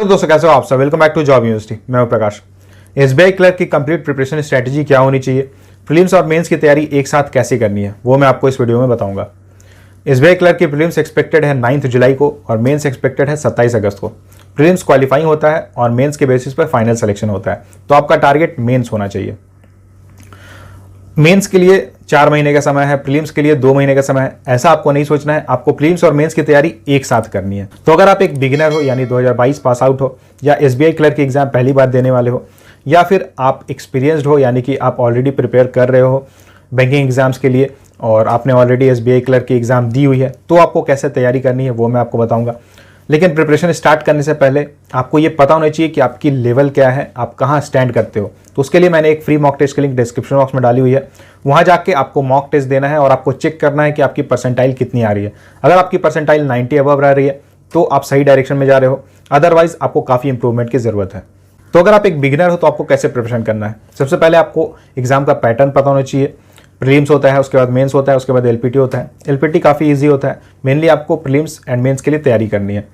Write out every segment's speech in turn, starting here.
तो दोस्तों कैसे हो आप सब। Welcome back to job university. मैं हूं प्रकाश। एसबीआई क्लर्क की कंप्लीट प्रिपरेशन स्ट्रेटजी क्या होनी चाहिए, प्रीलिम्स और मेंस की तैयारी एक साथ कैसे करनी है, वो मैं आपको इस वीडियो में बताऊंगा। एसबीआई क्लर्क की प्रीलिम्स एक्सपेक्टेड है 9 जुलाई को और मेंस एक्सपेक्टेड है 27 अगस्त को। प्रीलिम्स क्वालिफाइंग होता है और मेंस के बेसिस पर फाइनल सिलेक्शन होता है, तो आपका टारगेट मेंस होना चाहिए। मेंस के लिए 4 महीने का समय है, प्रीलिम्स के लिए 2 महीने का समय है। ऐसा आपको नहीं सोचना है, आपको प्रीलिम्स और मेंस की तैयारी एक साथ करनी है। तो अगर आप एक बिगिनर हो यानी 2022 पास आउट हो, या एसबीआई क्लर्क की एग्जाम पहली बार देने वाले हो, या फिर आप एक्सपीरियंस्ड हो यानी कि आप ऑलरेडी प्रिपेयर कर रहे हो बैंकिंग एग्जाम्स के लिए और आपने ऑलरेडी एसबीआई क्लर्क की एग्जाम दी हुई है, तो आपको कैसे तैयारी करनी है वो मैं आपको बताऊंगा। लेकिन प्रिपरेशन स्टार्ट करने से पहले आपको ये पता होना चाहिए कि आपकी लेवल क्या है, आप कहाँ स्टैंड करते हो। तो उसके लिए मैंने एक फ्री मॉक टेस्ट की लिंक डिस्क्रिप्शन बॉक्स में डाली हुई है, वहाँ जाके आपको मॉक टेस्ट देना है और आपको चेक करना है कि आपकी परसेंटाइल कितनी आ रही है। अगर आपकी परसेंटाइल 90 अबव आ रही है तो आप सही डायरेक्शन में जा रहे हो, अदरवाइज आपको काफ़ी इंप्रूवमेंट की ज़रूरत है। तो अगर आप एक बिगिनर हो तो आपको कैसे प्रिपरेशन करना है। सबसे पहले आपको एग्जाम का पैटर्न पता होना चाहिए। प्रीलिम्स होता है, उसके बाद मेंस होता है, उसके बाद एलपीटी होता है। एलपीटी काफ़ी इजी होता है, मेनली आपको प्रीलिम्स एंड मेंस के लिए तैयारी करनी है।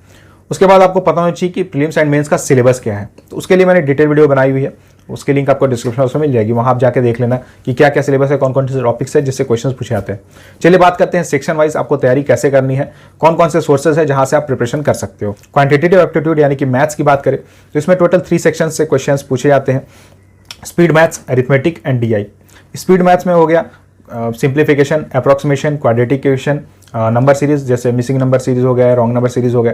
उसके बाद आपको पता होना चाहिए कि प्रीलिम्स एंड मेंस का सिलेबस क्या है, तो उसके लिए मैंने डिटेल वीडियो बनाई हुई है, उसकी लिंक आपको डिस्क्रिप्शन बॉक्स में मिल जाएगी। वहाँ आप जाके देख लेना कि क्या क्या सिलेबस है, कौन कौन से टॉपिक्स है जिससे क्वेश्चंस पूछे जाते हैं। चलिए बात करते हैं सेक्शन वाइज आपको तैयारी कैसे करनी है, कौन कौन से सोर्सेज है जहाँ से आप प्रिपरेशन कर सकते हो। क्वांटिटेटिव एप्टीट्यूड यानी कि मैथ्स की बात करें तो इसमें टोटल 3 सेक्शन से क्वेश्चन पूछे जाते हैं। Speed maths, arithmetic and DI. Speed maths में हो गया simplification, approximation, quadratic equation, number series जैसे मिसिंग नंबर सीरीज हो गया, रॉन्ग नंबर सीरीज हो गया।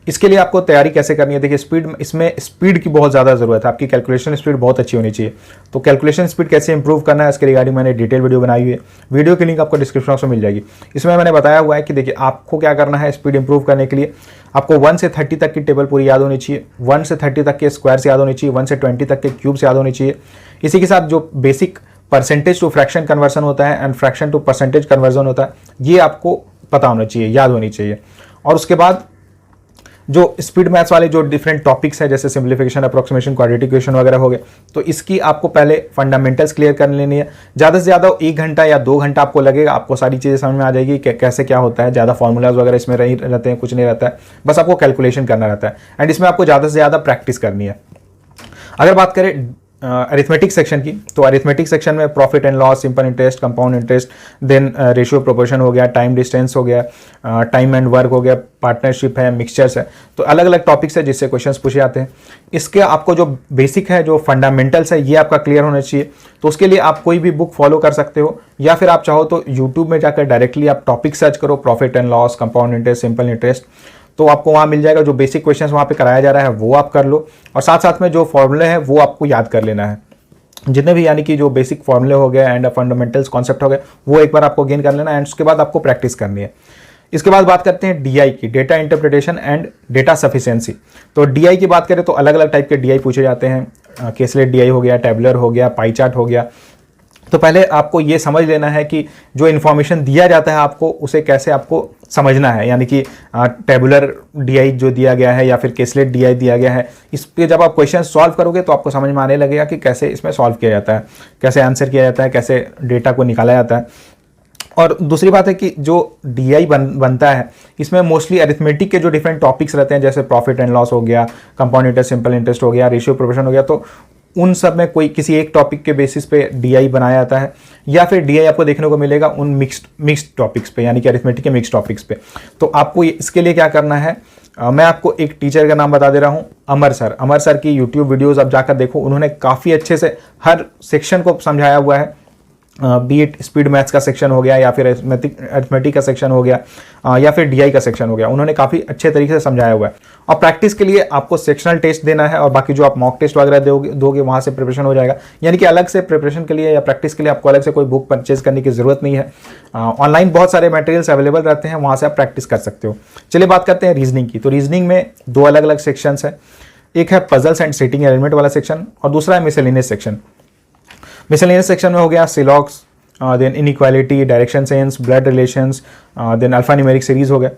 इसके लिए आपको तैयारी कैसे करनी है, देखिए इसमें स्पीड की बहुत ज़्यादा ज़रूरत है, आपकी कैलकुलेशन स्पीड बहुत अच्छी होनी चाहिए। तो कैलकुलेशन स्पीड कैसे इंप्रूव करना है इसके रिगार्डिंग मैंने डिटेल वीडियो बनाई हुई है, वीडियो की लिंक आपको डिस्क्रिप्शन बॉक्स में मिल जाएगी। इसमें मैंने बताया हुआ है कि देखिए आपको क्या करना है स्पीड इंप्रूव करने के लिए। आपको 1 से 30 तक की टेबल पूरी याद होनी चाहिए, 1 से 30 तक के स्क्वायर्स याद होनी चाहिए, 1 से 20 तक के क्यूब्स याद होनी चाहिए। इसी के साथ जो basic percentage to fraction conversion होता है and fraction to percentage conversion होता है, ये आपको पता होना चाहिए, याद होनी चाहिए। और उसके बाद जो स्पीड मैथ्स वाले जो डिफरेंट टॉपिक्स है जैसे सिंप्लीफिकेशन, अप्रॉक्सीमेशन, क्वाड्रेटिक इक्वेशन वगैरह हो गए, तो इसकी आपको पहले फंडामेंटल्स क्लियर कर लेनी है। ज़्यादा से ज़्यादा 1 घंटा या 2 घंटा आपको लगेगा, आपको सारी चीज़ें समझ में आ जाएगी कि कैसे क्या होता है। ज़्यादा फॉर्मूलाज वगैरह इसमें नहीं रहते हैं, कुछ नहीं रहता है, बस आपको कैलकुलेशन करना रहता है एंड इसमें आपको ज़्यादा से ज़्यादा प्रैक्टिस करनी है। अगर बात करें अरिथमेटिक सेक्शन की, तो अरिथमेटिक सेक्शन में profit and loss, simple interest, compound interest, then ratio proportion हो गया, टाइम डिस्टेंस हो गया, टाइम एंड वर्क हो गया, पार्टनरशिप है, मिक्सचर्स है, तो अलग अलग टॉपिक्स है जिससे क्वेश्चंस पूछे जाते हैं। इसके आपको जो बेसिक है, जो फंडामेंटल्स है, ये आपका क्लियर होना चाहिए। तो उसके लिए आप कोई भी बुक फॉलो कर सकते हो या फिर आप चाहो तो यूट्यूब में जाकर डायरेक्टली आप टॉपिक सर्च करो, profit and loss, compound interest, simple interest, तो आपको वहाँ मिल जाएगा। जो बेसिक क्वेश्चंस वहाँ पे कराया जा रहा है वो आप कर लो और साथ साथ में जो फॉर्मूले हैं वो आपको याद कर लेना है। जितने भी यानी कि जो बेसिक फॉर्मूले हो गए एंड फंडामेंटल्स कॉन्सेप्ट हो गए वो एक बार आपको गेन कर लेना एंड उसके बाद आपको प्रैक्टिस करनी है। इसके बाद बात करते हैं डीआई की, data interpretation and data sufficiency. तो डीआई की बात करें तो अलग अलग टाइप के डीआई पूछे जाते हैं। केसलेट डीआई हो गया, टैबुलर हो गया, पाई चार्ट हो गया। तो पहले आपको ये समझ लेना है कि जो इन्फॉर्मेशन दिया जाता है आपको उसे कैसे आपको समझना है, यानी कि टेबुलर डीआई जो दिया गया है या फिर केसलेट डीआई दिया गया है, इस पे जब आप क्वेश्चन सॉल्व करोगे तो आपको समझ में आने लगेगा कि कैसे इसमें सॉल्व किया जाता है, कैसे आंसर किया जाता है, कैसे डेटा को निकाला जाता है। और दूसरी बात है कि जो डीआई बनता है इसमें मोस्टली अरिथमेटिक के जो डिफरेंट टॉपिक्स रहते हैं जैसे प्रॉफिट एंड लॉस हो गया, कंपाउंड इंटरेस्ट, सिंपल इंटरेस्ट हो गया, रेशियो प्रोपोर्शन हो गया, तो उन सब में कोई किसी एक टॉपिक के बेसिस पे डीआई बनाया जाता है या फिर डीआई आपको देखने को मिलेगा उन मिक्स्ड टॉपिक्स पे, यानी कि अरिथमेटिक के मिक्स्ड टॉपिक्स पे। तो आपको इसके लिए क्या करना है, मैं आपको एक टीचर का नाम बता दे रहा हूँ, अमर सर की यूट्यूब वीडियोस आप जाकर देखो, उन्होंने काफ़ी अच्छे से हर सेक्शन को समझाया हुआ है। बी इट स्पीड मैथ्स का सेक्शन हो गया या फिर अरिथमेटिक का सेक्शन हो गया या फिर डीआई का सेक्शन हो गया, उन्होंने काफ़ी अच्छे तरीके से समझाया हुआ है। और प्रैक्टिस के लिए आपको सेक्शनल टेस्ट देना है और बाकी जो आप मॉक टेस्ट वगैरह दोगे वहाँ से प्रिपरेशन हो जाएगा। यानी कि अलग से प्रिपरेशन के लिए या प्रैक्टिस के लिए आपको अलग से कोई बुक परचेज करने की ज़रूरत नहीं है। ऑनलाइन बहुत सारे मटेरियल्स अवेलेबल रहते हैं, वहाँ से आप प्रैक्टिस कर सकते हो। चलिए बात करते हैं रीजनिंग की। तो रीजनिंग में 2 अलग अलग सेक्शंस है, एक है पजल्स एंड सिटिंग अरेंजमेंट वाला सेक्शन और दूसरा है मिसलेनियस सेक्शन। मिसलेनियस सेक्शन में हो गया सिलॉक्स, then inequality, direction sense, blood relations, then alpha numeric series हो गया।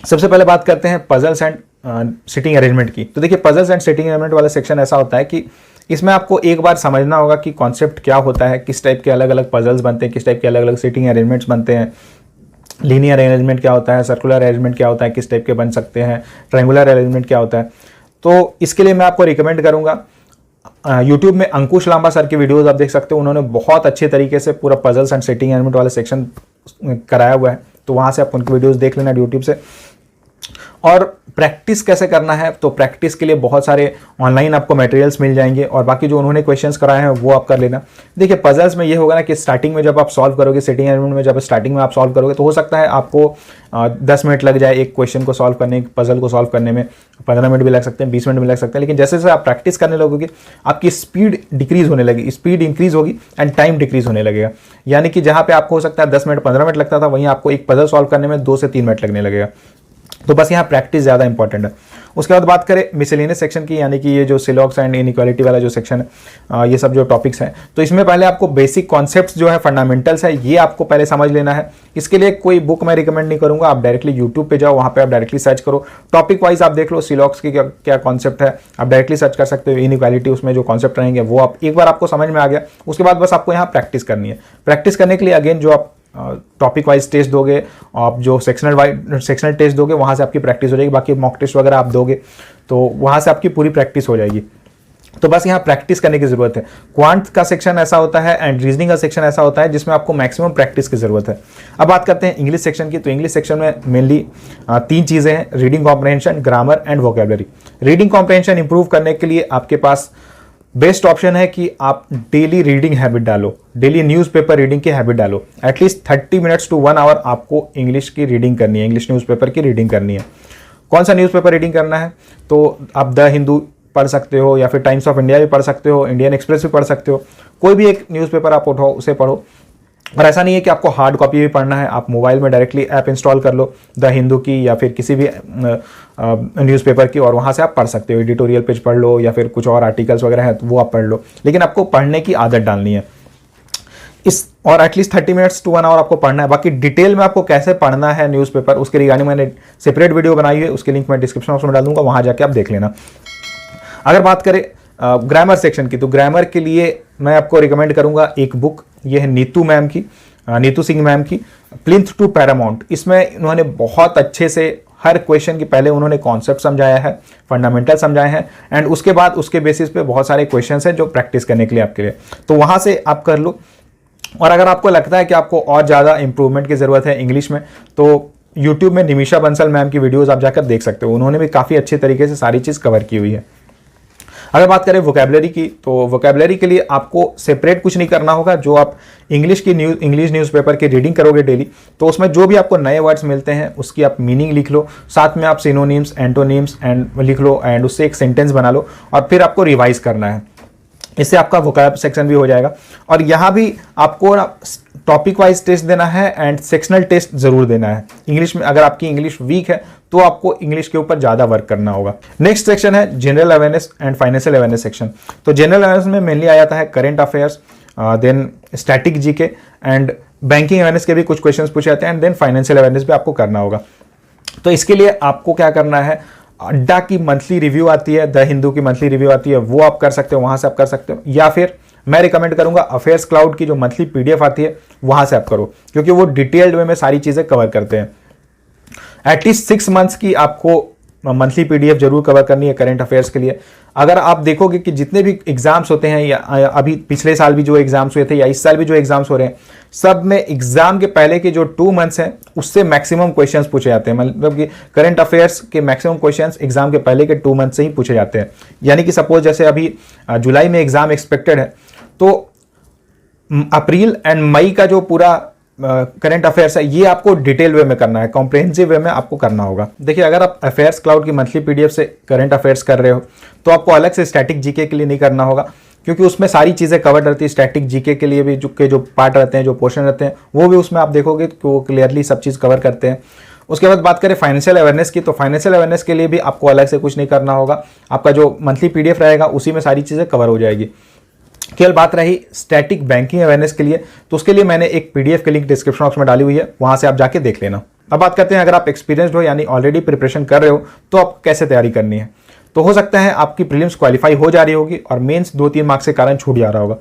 सबसे पहले बात करते हैं पजल्स एंड सिटिंग अरेंजमेंट की। तो देखिए पजल्स एंड सिटिंग अरेंजमेंट वाला सेक्शन ऐसा होता है कि इसमें आपको एक बार समझना होगा कि कॉन्सेप्ट क्या होता है, किस टाइप के अलग अलग पजल्स बनते हैं, किस टाइप के अलग अलग सिटिंग अरेंजमेंट्स बनते हैं, लीनियर अरेंजमेंट क्या होता है, सर्कुलर अरेंजमेंट क्या होता है, किस टाइप के बन सकते हैं, ट्रायंगुलर अरेंजमेंट क्या होता है। तो इसके लिए मैं आपको रिकमेंड करूंगा यूट्यूब में अंकुश लांबा सर की वीडियोस आप देख सकते हो। उन्होंने बहुत अच्छे तरीके से पूरा पजल्स एंड सेटिंग एलिमेंट वाला सेक्शन कराया हुआ है, तो वहाँ से आप उनकी वीडियोस देख लेना यूट्यूब से। और प्रैक्टिस कैसे करना है, तो प्रैक्टिस के लिए बहुत सारे ऑनलाइन आपको मटेरियल्स मिल जाएंगे, और बाकी जो उन्होंने क्वेश्चंस कराए हैं वो आप कर लेना। देखिए पजल्स में ये होगा ना कि स्टार्टिंग में जब आप सॉल्व करोगे, सेटिंग एलिमेंट में जब स्टार्टिंग में आप सॉल्व करोगे, तो हो सकता है आपको 10 मिनट लग जाए एक क्वेश्चन को सॉल्व करने, पजल को सॉल्व करने में 15 मिनट भी लग सकते हैं, 20 मिनट भी लग सकते हैं। लेकिन जैसे जैसे आप प्रैक्टिस करने लगोगे आपकी स्पीड डिक्रीज होने लगेगी, स्पीड इंक्रीज होगी एंड टाइम डिक्रीज होने लगेगा। यानी कि जहाँ पे आपको हो सकता है 10 मिनट 15 मिनट लगता था, वहीं आपको एक पजल सॉल्व करने में 2 से 3 मिनट लगने लगेगा। तो बस यहाँ प्रैक्टिस ज़्यादा इंपॉर्टेंट है। उसके बाद बात करें मिसलेनियस सेक्शन की, यानी कि ये जो सिलॉक्स एंड इनइक्वालिटी वाला जो सेक्शन है, ये सब जो टॉपिक्स हैं, तो इसमें पहले आपको बेसिक कॉन्सेप्ट्स जो है, फंडामेंटल्स है, ये आपको पहले समझ लेना है। इसके लिए कोई बुक मैं रिकमेंड नहीं करूंगा, आप डायरेक्टली यूट्यूब पे जाओ, वहाँ पे आप डायरेक्टली सर्च करो, टॉपिक वाइज आप देख लो सिलॉक्स की क्या कॉन्सेप्ट है, आप डायरेक्टली सर्च कर सकते हो। इनइक्वालिटी उसमें जो कॉन्सेप्ट रहेंगे वो आप एक बार आपको समझ में आ गया, उसके बाद बस आपको यहाँ प्रैक्टिस करनी है। प्रैक्टिस करने के लिए अगेन जो आप टॉपिक वाइज टेस्ट दोगे, आप जो सेक्शनल टेस्ट दोगे, वहाँ से आपकी प्रैक्टिस हो जाएगी। बाकी मॉक टेस्ट वगैरह आप दोगे तो वहाँ से आपकी पूरी प्रैक्टिस हो जाएगी। तो बस यहाँ प्रैक्टिस करने की जरूरत है। क्वांट का सेक्शन ऐसा होता है एंड रीजनिंग का सेक्शन ऐसा होता है जिसमें आपको मैक्सिमम प्रैक्टिस की जरूरत है। अब बात करते हैं इंग्लिश सेक्शन की। तो इंग्लिश सेक्शन में मेनली 3 चीज़ें हैं, reading comprehension, grammar and vocabulary. Reading comprehension improve करने के लिए आपके पास बेस्ट ऑप्शन है कि आप डेली रीडिंग हैबिट डालो, डेली न्यूज़पेपर रीडिंग की हैबिट डालो। एटलीस्ट 30 मिनट्स टू 1 आवर आपको इंग्लिश की रीडिंग करनी है, इंग्लिश न्यूज़पेपर की रीडिंग करनी है। कौन सा न्यूज़पेपर रीडिंग करना है, तो आप द हिंदू पढ़ सकते हो, या फिर टाइम्स ऑफ इंडिया भी पढ़ सकते हो, इंडियन एक्सप्रेस भी पढ़ सकते हो। कोई भी एक न्यूज़पेपर आप उठाओ, उसे पढ़ो। और ऐसा नहीं है कि आपको हार्ड कॉपी भी पढ़ना है, आप मोबाइल में डायरेक्टली ऐप इंस्टॉल कर लो द हिंदू की या फिर किसी भी न्यूज़पेपर की, और वहाँ से आप पढ़ सकते हो। एडिटोरियल पेज पढ़ लो या फिर कुछ और आर्टिकल्स वगैरह हैं तो वो आप पढ़ लो, लेकिन आपको पढ़ने की आदत डालनी है और एटलीस्ट 30 मिनट्स टू 1 आवर आपको पढ़ना है। बाकी डिटेल में आपको कैसे पढ़ना है न्यूज़पेपर, उसके रिगार्डिंग मैंने सेपरेट वीडियो बनाई है, उसके लिंक मैं डिस्क्रिप्शन बॉक्स में डाल दूंगा, वहाँ जाके आप देख लेना। अगर बात करें ग्रामर सेक्शन की, तो ग्रामर के लिए मैं आपको रिकमेंड करूंगा एक बुक, ये है नीतू मैम की, नीतू सिंह मैम की, प्लिंथ टू पैरामाउंट। इसमें उन्होंने बहुत अच्छे से हर क्वेश्चन के पहले उन्होंने कॉन्सेप्ट समझाया है, फंडामेंटल समझाए हैं, एंड उसके बाद उसके बेसिस पे बहुत सारे क्वेश्चंस हैं जो प्रैक्टिस करने के लिए आपके लिए, तो वहाँ से आप कर लो। और अगर आपको लगता है कि आपको और ज़्यादा इंप्रूवमेंट की ज़रूरत है इंग्लिश में, तो यूट्यूब में निमिषा बंसल मैम की वीडियोज़ आप जाकर देख सकते हो, उन्होंने भी काफ़ी अच्छे तरीके से सारी चीज़ कवर की हुई है। अगर बात करें वोकैबुलरी की, तो वोकैबुलरी के लिए आपको सेपरेट कुछ नहीं करना होगा। जो आप इंग्लिश न्यूज़पेपर की रीडिंग करोगे डेली, तो उसमें जो भी आपको नए वर्ड्स मिलते हैं उसकी आप मीनिंग लिख लो, साथ में आप सिनोनिम्स, एंटोनिम्स एंड लिख लो, एंड उससे एक सेंटेंस बना लो, और फिर आपको रिवाइज करना है। इससे आपका वोकैब सेक्शन भी हो जाएगा। और यहाँ भी आपको टॉपिक वाइज टेस्ट देना है एंड सेक्शनल टेस्ट जरूर देना है। इंग्लिश में अगर आपकी इंग्लिश वीक है तो आपको इंग्लिश के ऊपर ज़्यादा वर्क करना होगा। नेक्स्ट सेक्शन है general awareness and financial awareness section. तो जनरल अवेयरनेस में मेनली आ जाता है current affairs, then static GK and banking awareness के भी कुछ क्वेश्चंस पूछे जाते हैं, एंड देन फाइनेंशियल अवेयरनेस भी आपको करना होगा। तो इसके लिए आपको क्या करना है, अड्डा की मंथली रिव्यू आती है, द हिंदू की मंथली रिव्यू आती है, वो आप कर सकते हो, वहां से आप कर सकते हो, या फिर मैं रिकमेंड करूंगा अफेयर्स क्लाउड की जो मंथली पीडीएफ आती है वहां से आप करो, क्योंकि वो डिटेल्ड वे में सारी चीजें कवर करते हैं। एटलीस्ट 6 मंथ्स की आपको मंथली पीडीएफ जरूर कवर करनी है करंट अफेयर्स के लिए। अगर आप देखोगे कि जितने भी एग्जाम्स होते हैं, या अभी पिछले साल भी जो एग्जाम्स हुए थे या इस साल भी जो एग्जाम्स हो रहे हैं, सब में एग्जाम के पहले के जो 2 मंथ्स हैं उससे मैक्सिमम क्वेश्चंस पूछे जाते हैं। मतलब कि करंट अफेयर्स के मैक्सिमम क्वेश्चंस एग्जाम के पहले के 2 मंथ से ही पूछे जाते हैं। यानी कि सपोज जैसे अभी जुलाई में एग्जाम एक्सपेक्टेड है, तो अप्रैल एंड मई का जो पूरा करंट अफेयर्स है ये आपको डिटेल वे में करना है, कॉम्प्रिहेंसिव वे में आपको करना होगा। देखिए, अगर आप अफेयर्स क्लाउड की मंथली पीडीएफ से करंट अफेयर्स कर रहे हो तो आपको अलग से स्टैटिक जीके के लिए नहीं करना होगा, क्योंकि उसमें सारी चीज़ें कवर रहती है। स्टैटिक जीके के लिए भी जो पार्ट रहते हैं, जो पोर्शन रहते हैं, वो भी उसमें आप देखोगे कि वो क्लियरली सब चीज़ कवर करते हैं। उसके बाद बात करें फाइनेंशियल अवेयरनेस की, तो फाइनेंशियल अवेयरनेस के लिए भी आपको अलग से कुछ नहीं करना होगा। आपका जो मंथली पीडीएफ रहेगा उसी में सारी चीज़ें कवर हो जाएगी। केवल बात रही स्टैटिक बैंकिंग अवेयरनेस के लिए, तो उसके लिए मैंने एक पीडीएफ के लिंक डिस्क्रिप्शन बॉक्स में डाली हुई है, वहां से आप जाके देख लेना। अब बात करते हैं, अगर आप एक्सपीरियंस्ड हो यानी ऑलरेडी प्रिपरेशन कर रहे हो तो आप कैसे तैयारी करनी है। तो हो सकता है आपकी प्रीलिम्स क्वालिफाई हो जा रही होगी और मेंस 2-3 मार्क्स के कारण छूट जा रहा होगा।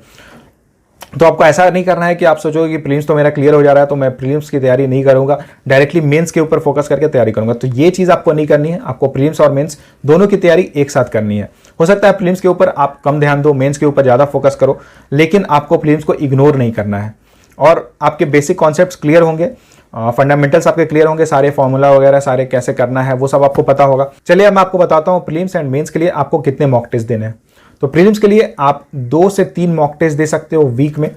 तो आपको ऐसा नहीं करना है कि आप सोचोगे कि प्रीलिम्स तो मेरा क्लियर हो जा रहा है तो मैं प्रीलिम्स की तैयारी नहीं करूंगा, डायरेक्टली मेंस के ऊपर फोकस करके तैयारी करूंगा। तो ये चीज़ आपको नहीं करनी है, आपको प्रीलिम्स और मेंस दोनों की तैयारी एक साथ करनी है। हो सकता है प्रीलिम्स के ऊपर आप कम ध्यान दो, मेंस के ऊपर ज़्यादा फोकस करो, लेकिन आपको प्रीलिम्स को इग्नोर नहीं करना है। और आपके बेसिक कॉन्सेप्ट्स क्लियर होंगे, फंडामेंटल्स आपके क्लियर होंगे, सारे फॉर्मूला वगैरह सारे कैसे करना है वो सब आपको पता होगा। चलिए अब मैं आपको बताता हूँ प्रीलिम्स एंड मेंस के लिए आपको कितने मॉक टेस्ट देने हैं। तो प्रीलिम्स के लिए आप 2 से 3 मॉक टेस्ट दे सकते हो वीक में,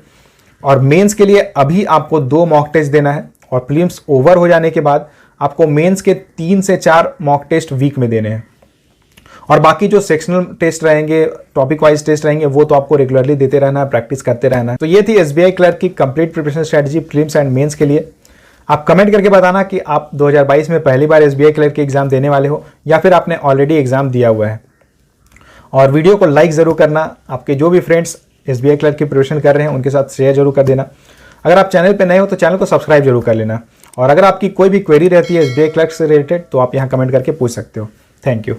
और मेंस के लिए अभी आपको 2 मॉक टेस्ट देना है, और प्रीलिम्स ओवर हो जाने के बाद आपको मेंस के 3 से 4 मॉक टेस्ट वीक में देने हैं। और बाकी जो सेक्शनल टेस्ट रहेंगे, टॉपिक वाइज टेस्ट रहेंगे, वो तो आपको रेगुलरली देते रहना है, प्रैक्टिस करते रहना है। तो ये थी एसबीआई क्लर्क की complete preparation strategy prelims and mains के लिए। आप कमेंट करके बताना कि आप 2022 में पहली बार एसबीआई क्लर्क के एग्जाम देने वाले हो या फिर आपने ऑलरेडी एग्जाम दिया हुआ है। और वीडियो को लाइक ज़रूर करना, आपके जो भी फ्रेंड्स एसबीआई क्लर्क की प्रिपरेशन कर रहे हैं उनके साथ शेयर जरूर कर देना। अगर आप चैनल पर नए हो तो चैनल को सब्सक्राइब जरूर कर लेना। और अगर आपकी कोई भी क्वेरी रहती है एसबीआई क्लर्क से रिलेटेड तो आप यहाँ कमेंट करके पूछ सकते हो। Thank you.